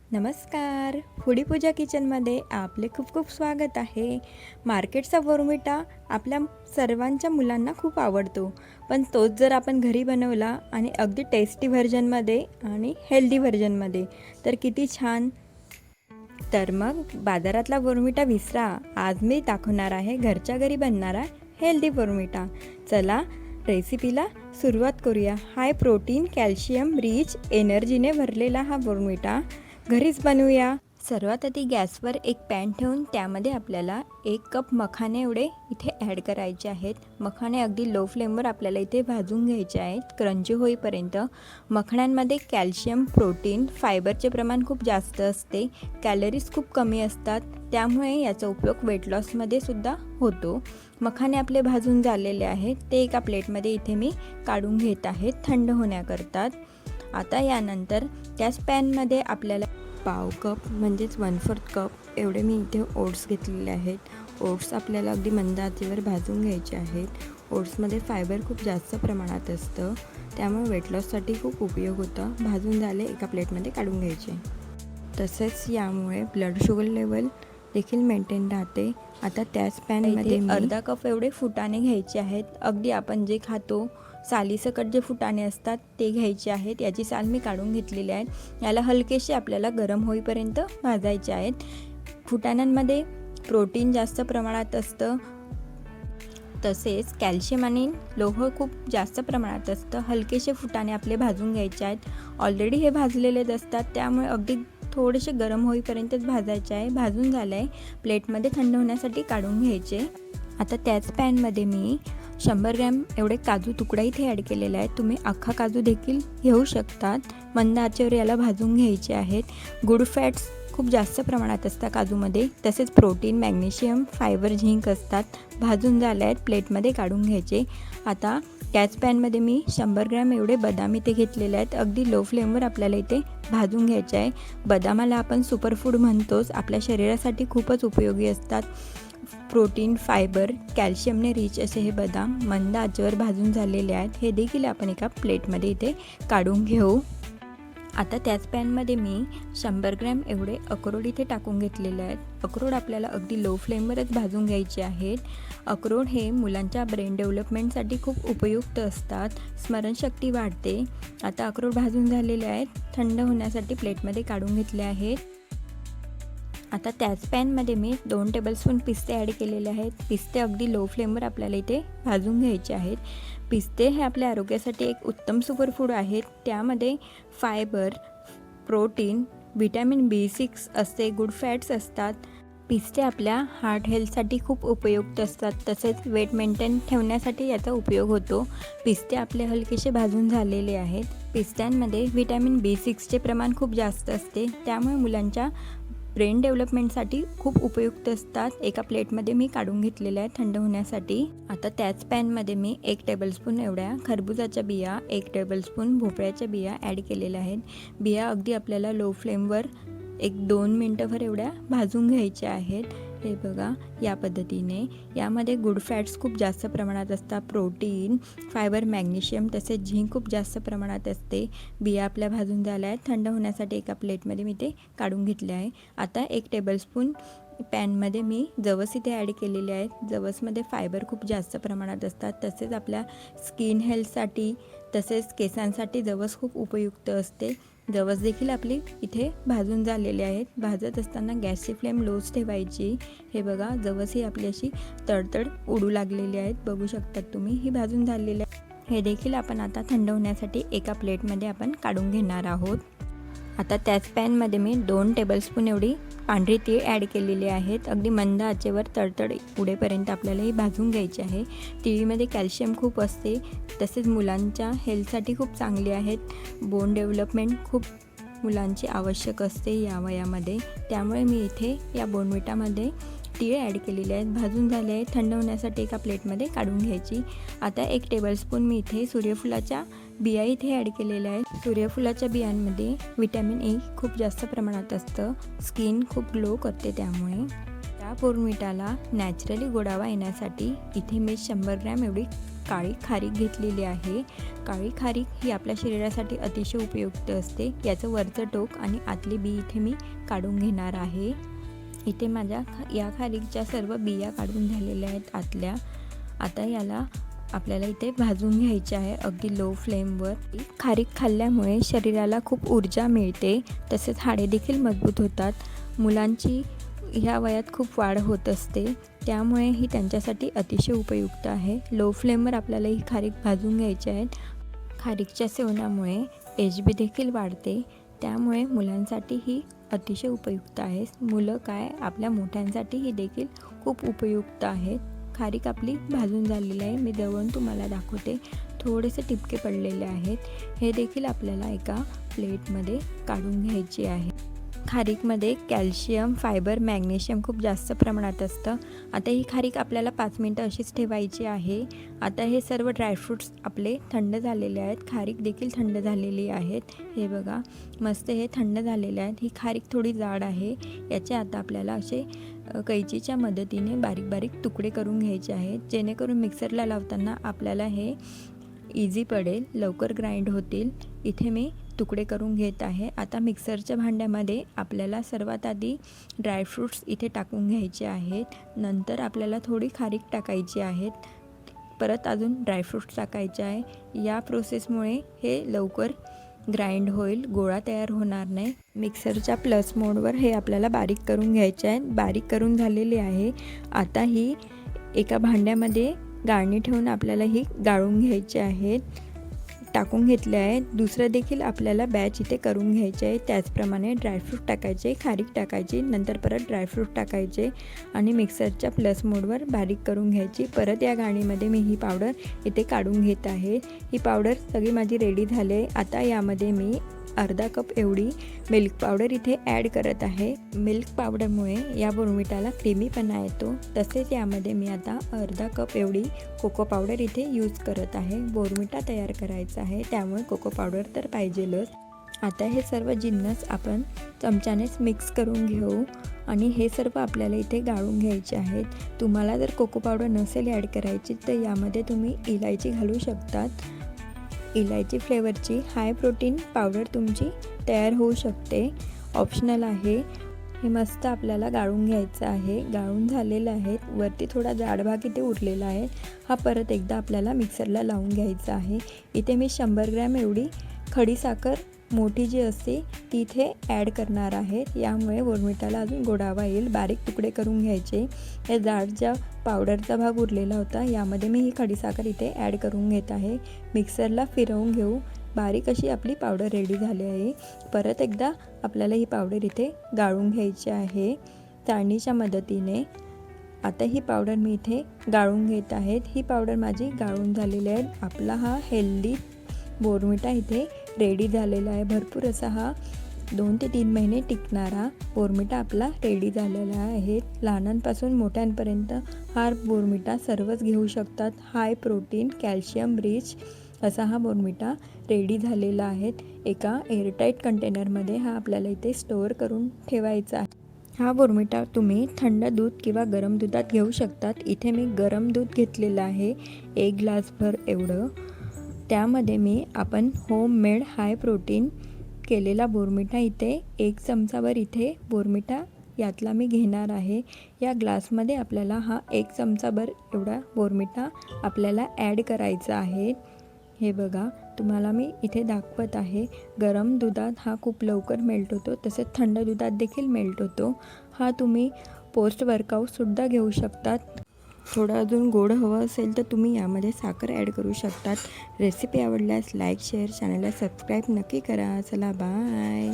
नमस्कार. फूडी पूजा किचनमध्ये आपले खूप खूप स्वागत आहे. मार्केटचा बोर्नव्हिटा आपल्या सर्वांच्या मुलांना खूप आवडतो, पण तोच जर आपण घरी बनवला आणि अगदी टेस्टी व्हर्जनमध्ये आणि हेल्दी व्हर्जनमध्ये तर किती छान. तर मग बाजारातला बोर्नव्हिटा विसरा. आज मी दाखवणार आहे घरच्या घरी बनणारा हेल्दी बोर्नव्हिटा. चला रेसिपीला सुरुवात करूया. हाय प्रोटीन, कॅल्शियम रिच, एनर्जीने भरलेला हा बोर्नव्हिटा घरीच बनवूया. सर्वात आधी गॅसवर एक पॅन ठेवून त्यामध्ये आपल्याला 1 कप मखाने एवढे इथे ॲड करायचे आहेत. मखाने अगदी लो फ्लेमवर आपल्याला इथे भाजून घ्यायचे आहेत क्रंची होईपर्यंत. मखाण्यांमध्ये कॅल्शियम, प्रोटीन, फायबरचे प्रमाण खूप जास्त असते. कॅलरीज खूप कमी असतात, त्यामुळे याचा उपयोग वेट लॉसमध्ये सुद्धा होतो. मखाने आपले भाजून झालेले आहेत, ते एका प्लेटमध्ये इथे मी काढून घेत आहे थंड होण्याकरता. आता यानंतर त्याच पॅनमध्ये आपल्याला पाव कप म्हणजेच 1/4 कप एवढे मी इथे ओट्स घेतलेले आहेत. ओट्स आपल्याला अगदी मंद आचेवर भाजून घ्यायचे आहेत. ओट्समध्ये फायबर खूप जास्त प्रमाणात असतं, त्यामुळे वेट लॉससाठी खूप उपयोग होता. भाजून झाले एका प्लेटमध्ये काढून घ्यायचे. तसेच यामुळे ब्लड शुगर लेवल देखील मेंटेन राहते. आता त्याच पॅनमध्ये अर्धा कप एवढे फुटाणे घ्यायचे आहेत. अगदी आपण जे खातो सालीसकट जे फुटाणे असतात ते घ्यायचे आहेत. याची साल मी काढून घेतलेली आहे. याला हलकेसे आपल्याला गरम होईपर्यंत भाजायचे आहेत. फुटाण्यांमध्ये प्रोटीन जास्त प्रमाणात असतं, तसेच कॅल्शियम आणि लोह खूप जास्त प्रमाणात असतं. हलकेसे फुटाणे आपले भाजून घ्यायचे आहेत. ऑलरेडी हे भाजलेलेच असतात, त्यामुळे अगदी थोडेसे गरम होईपर्यंतच भाजायचे आहे. भाजून झालं आहे, प्लेटमध्ये थंड होण्यासाठी काढून घ्यायचे. आता त्याच पॅनमध्ये मी 100 ग्रॅम एवढे काजू तुकडा इथे ॲड केलेले आहेत. तुम्ही अख्खा काजू देखील घेऊ शकतात. मंद आचेवर याला भाजून घ्यायचे आहेत. गुड फॅट्स खूप जास्त प्रमाणात असतात काजूमध्ये, तसेच प्रोटीन, मॅग्नेशियम, फायबर, झिंक असतात. भाजून झाले आहेत, प्लेटमध्ये काढून घ्यायचे. आता त्याच पॅनमध्ये मी 100 ग्रॅम एवढे बदाम इथे घेतलेले आहेत. अगदी लो फ्लेमवर आपल्याला इथे भाजून घ्यायचे आहे. बदामाला आपण सुपरफूड म्हणतोच, आपल्या शरीरासाठी खूपच उपयोगी असतात. प्रोटीन, फायबर, कॅल्शियमने रिच असे हे बदाम मंद आचेवर भाजून झालेले आहेत. हे देखील आपण एका प्लेटमध्ये इथे काढून घेऊ. आता त्याच पॅनमध्ये मी 100 ग्रॅम एवढे अक्रोड इथे टाकून घेतलेले आहेत. अक्रोड आपल्याला अगदी लो फ्लेमवरच भाजून घ्यायचे आहेत. अक्रोड हे मुलांच्या ब्रेन डेव्हलपमेंटसाठी खूप उपयुक्त असतात. स्मरणशक्ती वाढते. आता अक्रोड भाजून झालेले आहेत, थंड होण्यासाठी प्लेटमध्ये काढून घेतले आहेत. आता त्याच पॅनमध्ये मी 2 टेबलस्पून पिस्ते ॲड केलेले आहेत. पिस्ते अगदी लो फ्लेमवर आपल्याला इथे भाजून घ्यायचे आहेत. पिस्ते हे आपल्या आरोग्यासाठी एक उत्तम सुपरफूड आहेत. त्यामध्ये फायबर, प्रोटीन, व्हिटॅमिन B6 असते, गुड फॅट्स असतात. पिस्ते आपल्या हार्ट हेल्थसाठी खूप उपयुक्त असतात, तसेच वेट मेंटेन ठेवण्यासाठी याचा उपयोग होतो. पिस्ते आपले हलकेसे भाजून झालेले आहेत. पिस्त्यांमध्ये व्हिटॅमिन B6चे प्रमाण खूप जास्त असते, त्यामुळे मुलांच्या ब्रेन डेव्हलपमेंटसाठी खूप उपयुक्त असतात. एका प्लेटमध्ये मी काढून घेतलेल्या आहे थंड होण्यासाठी. आता त्याच पॅनमध्ये मी 1 टेबलस्पून एवढ्या खरबुजाच्या बिया, 1 टेबलस्पून भोपळ्याच्या बिया ॲड केलेल्या आहेत. बिया अगदी आपल्याला लो फ्लेमवर 1-2 मिनटंभर एवढ्या भाजून घ्यायच्या आहेत. हे बघा, या पद्धतीने. यामध्ये गुड फॅट्स खूप जास्त प्रमाणात असतात. प्रोटीन, फायबर, मॅग्नेशियम तसेच झिंक खूप जास्त प्रमाणात असते. बिया आपल्या भाजून झाल्या आहेत. थंड होण्यासाठी एका प्लेटमध्ये मी ते काढून घेतले आहे. आता 1 टेबलस्पून पॅनमध्ये मी जवस इथे ॲड केलेले आहेत. जवसमध्ये फायबर खूप जास्त प्रमाणात असतात, तसेच आपल्या स्किन हेल्थसाठी तसेच केसांसाठी जवस खूप उपयुक्त असते. जवस देखील आपली इथे भाजून झालेले आहेत. भाजत असताना गॅसची फ्लेम लोच ठेवायची. हे बघा, जवस ही आपली अशी तडतड उडू लागलेली आहेत, बघू शकतात तुम्ही. ही भाजून झालेली आहे. हे देखील आपण आता थंड होण्यासाठी एका प्लेटमध्ये आपण काढून घेणार आहोत. आता त्याच पॅनमध्ये मी 2 टेबलस्पून एवढी पांढरी तीळ ॲड केलेली आहेत. अगदी मंद आचेवर तडतड उडेपर्यंत आपल्याला ही भाजून घ्यायची आहे. तिळीमध्ये कॅल्शियम खूप असते, तसेच मुलांच्या हेल्थसाठी खूप चांगली आहेत. बोन डेव्हलपमेंट खूप मुलांची आवश्यक असते या वयामध्ये, त्यामुळे मी इथे या बोर्नव्हिटामध्ये तीळ ॲड केलेले आहेत. भाजून झाले आहेत. थंड होण्यासाठी एका प्लेटमध्ये काढून घ्यायची. आता 1 टेबलस्पून मी इथे सूर्यफुलाच्या बिया इथे ॲड केलेल्या आहेत. सूर्यफुलाच्या बियांमध्ये व्हिटॅमिन E खूप जास्त प्रमाणात असतं. स्किन खूप ग्लो करते, त्यामुळे या बोर्नव्हिटाला नॅचरली गोडावा येण्यासाठी इथे मी 100 ग्रॅम एवढी काळी खारीक घेतलेली आहे. काळी खारीक ही आपल्या शरीरासाठी अतिशय उपयुक्त असते. याचं वरचं टोक आणि आतली बी इथे मी काढून घेणार आहे. इथे माझ्या या खारीकच्या सर्व बिया काढून झालेल्या आहेत आतल्या. आता याला आपल्याला इथे भाजून घ्यायचे आहे अगदी लो फ्लेमवर. खारीक खाल्ल्यामुळे शरीराला खूप ऊर्जा मिळते, तसेच हाडे देखील मजबूत होतात. मुलांची ह्या वयात खूप वाढ होत असते, त्यामुळे ही त्यांच्यासाठी अतिशय उपयुक्त आहे. लो फ्लेमवर आपल्याला ही खारीक भाजून घ्यायची आहे. खारीकच्या सेवनामुळे HB देखील वाढते, त्यामुळे मुलांसाठी ही अतिशय उपयुक्त आहे. मुलं काय, आपल्या मोठ्यांसाठी ही देखील खूप उपयुक्त आहे. खारीक आपली भाजून झालेली आहे. मी जवळून तुम्हाला दाखवते. थोडेसे टिपके पडलेले आहेत. हे देखील आपल्याला एका प्लेटमध्ये काढून घ्यायची आहे. खारीकमध्ये कॅल्शियम, फायबर, मॅग्नेशियम खूप जास्त प्रमाणात असतं. आता ही खारीक आपल्याला 5 मिनटं अशीच ठेवायची आहे. आता हे सर्व ड्रायफ्रूट्स आपले थंड झालेले आहेत. खारीक देखील थंड झालेली आहेत. हे बघा, मस्त हे थंड झालेले आहेत. ही खारीक थोडी जाड आहे. याचे आता आपल्याला असे कैचीच्या मदतीने बारीक बारीक तुकडे करून घ्यायचे आहेत, जेणेकरून मिक्सरला लावताना आपल्याला हे इझी पडेल, लवकर ग्राइंड होतील. इथे मी तुकडे करून घेत आहे. आता मिक्सरच्या भांड्यामध्ये आपल्याला सर्वात आधी ड्रायफ्रूट्स इथे टाकून घ्यायचे आहेत. नंतर आपल्याला थोडी खारीक टाकायची आहेत. परत अजून ड्रायफ्रूट्स टाकायचे आहे. या प्रोसेसमुळे हे लवकर ग्राइंड होईल, गोळा तयार होणार नाही. मिक्सरच्या प्लस मोडवर हे आपल्याला बारीक करून घ्यायचे आहे. बारीक करून झालेली आहे. आता ही एका भांड्यामध्ये गाळणी ठेवून आपल्याला ही गाळून घ्यायची आहेत. टाकून घेतले आहेत. दुसरं देखील आपल्याला बॅच इथे करून घ्यायचे आहे. त्याचप्रमाणे ड्रायफ्रूट टाकायचे, खारीक टाकायची, नंतर परत ड्रायफ्रूट टाकायचे आणि मिक्सरच्या प्लस मोडवर बारीक करून घ्यायची. परत या गाळणीमध्ये मी ही पावडर इथे काढून घेत आहे. ही पावडर सगळी माझी रेडी झाली. आता यामध्ये मी अर्धा कप एवढी मिल्क पावडर इथे ॲड करत आहे. मिल्क पावडरमुळे या बोर्नव्हिटाला क्रीमीपणा येतो. तसेच यामध्ये मी आता अर्धा कप एवढी कोको पावडर इथे यूज करत आहे. बोर्नव्हिटा तयार करायचा आहे, त्यामुळे कोको पावडर तर पाहिजेलच. आता हे सर्व जिन्नस आपण चमच्यानेच मिक्स करून घेऊ आणि हे सर्व आपल्याला इथे गाळून घ्यायचे आहेत. तुम्हाला जर कोको पावडर नसेल ॲड करायची तर यामध्ये तुम्ही इलायची घालू शकतात. इलायची फ्लेवरची हाय प्रोटीन पावडर तुमची तयार होऊ शकते, ऑप्शनल आहे. हे मस्त आपल्याला गाळून घ्यायचं आहे. गाळून झालेलं आहे. वरती थोडा जाड भाग इथे उरलेला आहे. हा परत एकदा आपल्याला मिक्सरला लावून घ्यायचा आहे. इथे मी 100 ग्रॅम एवढी खडी साखर मोठी जी असते ती इथे ॲड करणार आहे. यामुळे बोर्नव्हिटाला अजून गोडावा येईल. बारीक तुकडे करून घ्यायचे. या जाड ज्या पावडरचा भाग उरलेला होता यामध्ये मी ही खडीसाखर इथे ॲड करून घेत आहे. मिक्सरला फिरवून घेऊ. बारीक अशी आपली पावडर रेडी झाली आहे. परत एकदा आपल्याला ही पावडर इथे गाळून घ्यायची आहे चाळणीच्या मदतीने. आता ही पावडर मी इथे गाळून घेत आहे. ही पावडर माझी गाळून झालेली आहे. आपला हा हेल्दी बोर्नव्हिटा इथे रेडी झालेला आहे. भरपूर असा हा 2 ते 3 महिने टिकणारा बोर्नव्हिटा आपला रेडी झालेला आहे. लहानांपासून मोठ्यांपर्यंत हा बोर्नव्हिटा सर्वच घेऊ शकतात. हाय प्रोटीन, कॅल्शियम रिच असा हा बोर्नव्हिटा रेडी झालेला आहे. एका एअरटाईट कंटेनरमध्ये हा आपल्याला इथे स्टोअर करून ठेवायचा आहे. हा बोर्नव्हिटा तुम्ही थंड दूध किंवा गरम दुधात घेऊ शकतात. इथे मी गरम दूध घेतलेलं आहे 1 ग्लासभर एवढं. त्यामध्ये मी आपण होममेड हाय प्रोटीन केलेला बोर्नव्हिटा इथे 1 चमचाभर इथे बोर्नव्हिटा यातला मी घेणार आहे. या ग्लासमध्ये आपल्याला हा 1 चमचाभर एवढा बोर्नव्हिटा आपल्याला ॲड करायचा आहे. हे बघा, तुम्हाला मी इथे दाखवत आहे. गरम दुधात हा खूप लवकर मेल्ट होतो, तसेच थंड दुधात देखील मेल्ट होतो. हा तुम्ही पोस्ट वर्कआउटसुद्धा घेऊ शकतात. थोडं अजून गोड हवं असेल तर तुम्ही यामध्ये साखर ॲड करू शकतात. रेसिपी आवडल्यास लाईक, शेअर, चॅनलला सबस्क्राईब नक्की करा. चला बाय.